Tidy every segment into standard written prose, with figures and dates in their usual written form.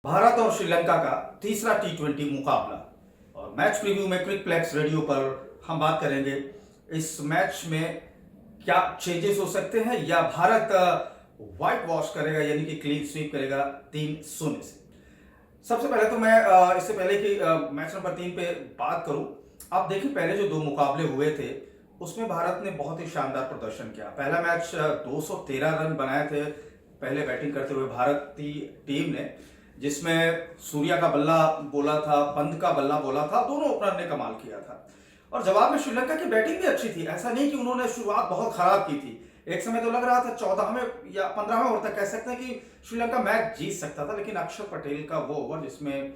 भारत और श्रीलंका का तीसरा टी20 मुकाबला और मैच प्रीव्यू में क्विक प्लेक्स रेडियो पर हम बात करेंगे इस मैच में क्या चेंजेस हो सकते हैं या भारत व्हाइट वॉश करेगा यानी कि क्लीन स्वीप करेगा 3-0 से। सबसे पहले तो मैं इससे पहले कि मैच नंबर 3 पे बात करूं, आप देखिए पहले जो दो मुकाबले हुए थे उसमें भारत ने बहुत ही शानदार प्रदर्शन किया। पहला मैच 213 रन बनाए थे पहले बैटिंग करते हुए भारतीय टीम ने, जिसमें सूर्या का बल्ला बोला था, पंत का बल्ला बोला था, दोनों ओपनर ने कमाल किया था। और जवाब में श्रीलंका की बैटिंग भी अच्छी थी, ऐसा नहीं कि उन्होंने शुरुआत बहुत खराब की थी। एक समय तो लग रहा था 14वें या 15वें ओवर तक कह सकते हैं कि श्रीलंका मैच जीत सकता था, लेकिन अक्षर पटेल का वो ओवर जिसमें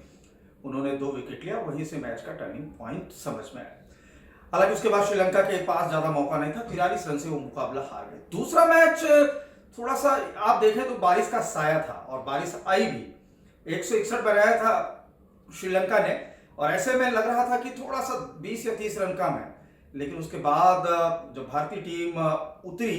उन्होंने 2 विकेट लिया, वहीं से मैच का टर्निंग पॉइंट समझ में आया। हालांकि उसके बाद श्रीलंका के पास ज्यादा मौका नहीं था, 43 रन से वो मुकाबला हार गए। दूसरा मैच थोड़ा सा आप देखें तो बारिश का साया था और बारिश आई भी। 161 बनाया था श्रीलंका ने और ऐसे में लग रहा था कि थोड़ा सा 20 या 30 रन कम है, लेकिन उसके बाद जब भारतीय टीम उतरी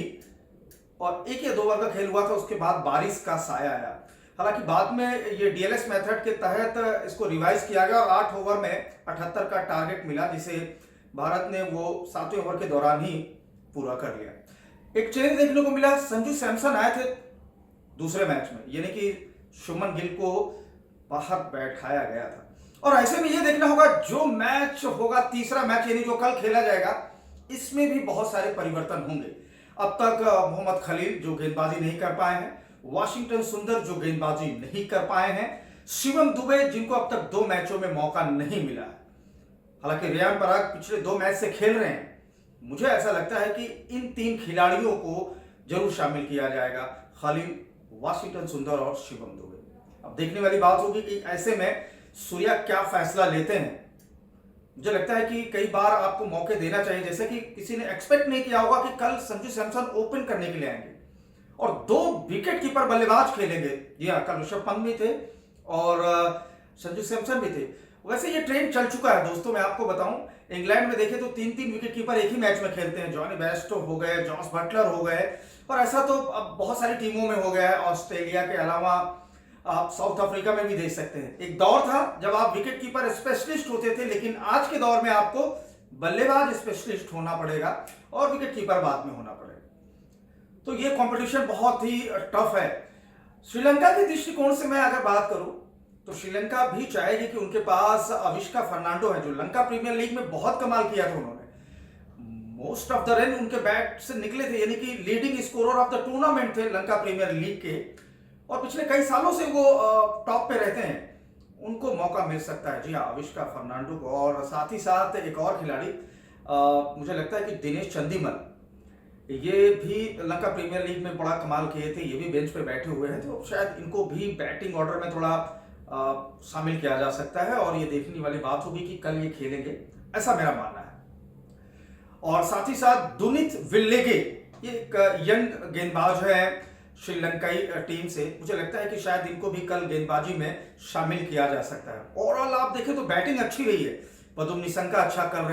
और 1 या 2 ओवर का खेल हुआ था, उसके बाद बारिश का साया आया। हालांकि बाद में ये डीएलएस मेथड के तहत इसको रिवाइज किया गया और 8 ओवर में 78 का टारगेट मिला, जिसे भारत ने वो 7वें ओवर के दौरान ही पूरा कर लिया। एक चेंज देखने को मिला, संजू सैमसन आए थे दूसरे मैच में, यानी कि शुभमन गिल को बाहर बैठाया गया था। और ऐसे में ये देखना होगा जो मैच होगा तीसरा मैच यानी जो कल खेला जाएगा, इसमें भी बहुत सारे परिवर्तन होंगे। अब तक मोहम्मद खलील जो गेंदबाजी नहीं कर पाए हैं, वाशिंगटन सुंदर जो गेंदबाजी नहीं कर पाए हैं, शिवम दुबे जिनको अब तक 2 मैचों में मौका नहीं मिला है। हालांकि रियान पराग पिछले 2 मैच से खेल रहे हैं, मुझे ऐसा लगता है कि इन 3 खिलाड़ियों को जरूर शामिल किया जाएगा, खलील, वाशिंगटन सुंदर और शिवम दुबे। अब देखने वाली बात होगी कि ऐसे में सूर्या क्या फैसला लेते हैं। मुझे लगता है कि कई बार आपको मौके देना चाहिए, जैसे कि किसी ने एक्सपेक्ट नहीं किया होगा कि कल संजू सैमसन ओपन करने के लिए आएंगे और 2 विकेट कीपर बल्लेबाज खेलेंगे। जी हाँ, कल ऋषभ पंत भी थे और संजू सैमसन भी थे। वैसे ये ट्रेंड चल चुका है दोस्तों, मैं आपको बताऊं, इंग्लैंड में देखें तो 3-3 विकेट कीपर एक ही मैच में खेलते हैं। जॉनी बेयरस्टो हो गए, जॉस बटलर हो गए, और ऐसा तो अब बहुत सारी टीमों में हो गया है। ऑस्ट्रेलिया के अलावा आप साउथ अफ्रीका में भी देख सकते हैं। एक दौर था जब आप विकेट कीपर स्पेशलिस्ट होते थे, लेकिन आज के दौर में आपको बल्लेबाज स्पेशलिस्ट होना पड़ेगा और विकेट कीपर बाद में होना पड़ेगा। तो ये कंपटीशन बहुत ही टफ है। श्रीलंका के दृष्टिकोण से मैं अगर बात करूं तो श्रीलंका भी चाहेगी कि उनके पास अविष्का फर्नांडो है, जो लंका प्रीमियर लीग में बहुत कमाल किया था। उन्होंने मोस्ट ऑफ द रन उनके बैट से निकले थे, यानी कि leading scorer of the tournament थे लंका प्रीमियर लीग के, और पिछले कई सालों से वो टॉप पे रहते हैं। उनको मौका मिल सकता है, जी हाँ, अविष्का फर्नांडो को। और साथ ही साथ एक और खिलाड़ी मुझे लगता है कि दिनेश चंदीमल, ये भी लंका प्रीमियर लीग में बड़ा कमाल किए थे, ये भी बेंच पे बैठे हुए हैं, तो शायद इनको भी बैटिंग ऑर्डर में थोड़ा शामिल किया जा सकता है। और ये देखने वाली बात होगी कि कल ये खेलेंगे, ऐसा मेरा मानना है। और साथ ही साथ दुनित विल्लेगे, ये एक यंग गेंदबाज है श्रीलंकाई टीम से, मुझे लगता है कि शायद इनको भी कल गेंदबाजी में शामिल किया जा सकता है। ओवरऑल आप देखें तो बैटिंग अच्छी रही है। पदुम निसंका अच्छा कर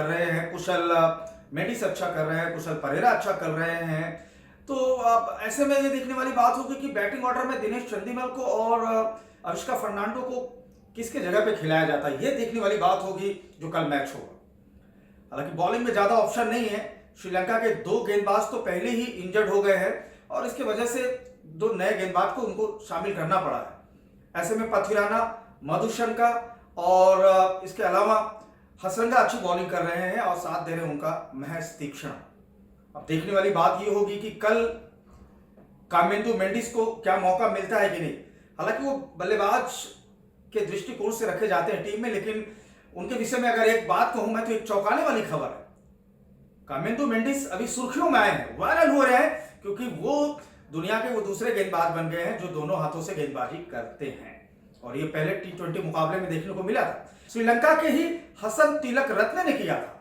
रहे हैं, कुशल मेंडिस अच्छा कर रहे हैं, कुशल परेरा अच्छा कर रहे हैं। तो अब ऐसे में ये देखने वाली बात होगी कि बैटिंग ऑर्डर में दिनेश चंदीमल को और अविष्का फर्नांडो को किसके जगह पे खिलाया जाता है, ये देखने वाली बात होगी जो कल मैच होगा। हालांकि बॉलिंग में ज्यादा ऑप्शन नहीं है। श्रीलंका के 2 गेंदबाज तो पहले ही इंजर्ड हो गए हैं और इसकी वजह से 2 नए गेंदबाज को उनको शामिल करना पड़ा है। ऐसे में पथिराना, मधुशंका और इसके अलावा हसरंगा अच्छी बॉलिंग कर रहे हैं और साथ दे रहे हैं उनका महेश तीक्ष्ण। अब देखने वाली बात यह होगी कि कल कामेंदु मेंडिस को क्या मौका मिलता है कि नहीं। हालांकि वो बल्लेबाज के दृष्टिकोण से रखे जाते हैं टीम में, लेकिन उनके विषय में अगर एक बात कहूं मैं तो एक चौंकाने वाली खबर है। कामेंदु मेंडिस अभी सुर्खियों में आए हैं, वायरल हो रहे हैं, क्योंकि वो दुनिया के वो दूसरे गेंदबाज बन गए हैं जो दोनों हाथों से गेंदबाजी करते हैं। और ये पहले टी20 मुकाबले में देखने को मिला था, श्रीलंका के ही हसन तिलक रत्ने ने किया था।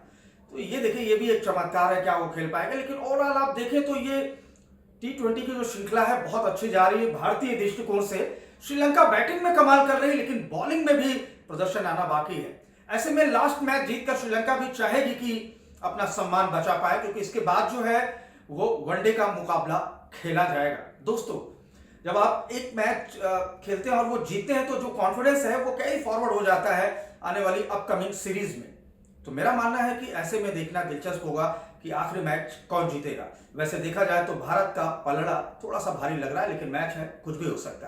तो ये देखिए, ये भी एक चमत्कार है, क्या वो खेल पाएगा। लेकिन ओवरऑल आप देखें तो ये टी20 की जो श्रृंखला है बहुत अच्छी जा रही है। भारतीय दृष्टिकोण से श्रीलंका बैटिंग में कमाल कर रही है, लेकिन बॉलिंग में भी प्रदर्शन आना बाकी है। ऐसे में लास्ट मैच जीतकर श्रीलंका भी चाहेगी कि अपना सम्मान बचा पाए, क्योंकि इसके बाद जो है वो वनडे का मुकाबला खेला जाएगा। दोस्तों, जब आप एक मैच खेलते हैं और वो जीतते हैं तो जो कॉन्फिडेंस है वो कैरी फॉरवर्ड हो जाता है आने वाली अपकमिंग सीरीज में। तो मेरा मानना है कि ऐसे में देखना दिलचस्प होगा कि आखिरी मैच कौन जीतेगा। वैसे देखा जाए तो भारत का पलड़ा थोड़ा सा भारी लग रहा है, लेकिन मैच है, कुछ भी हो सकता है।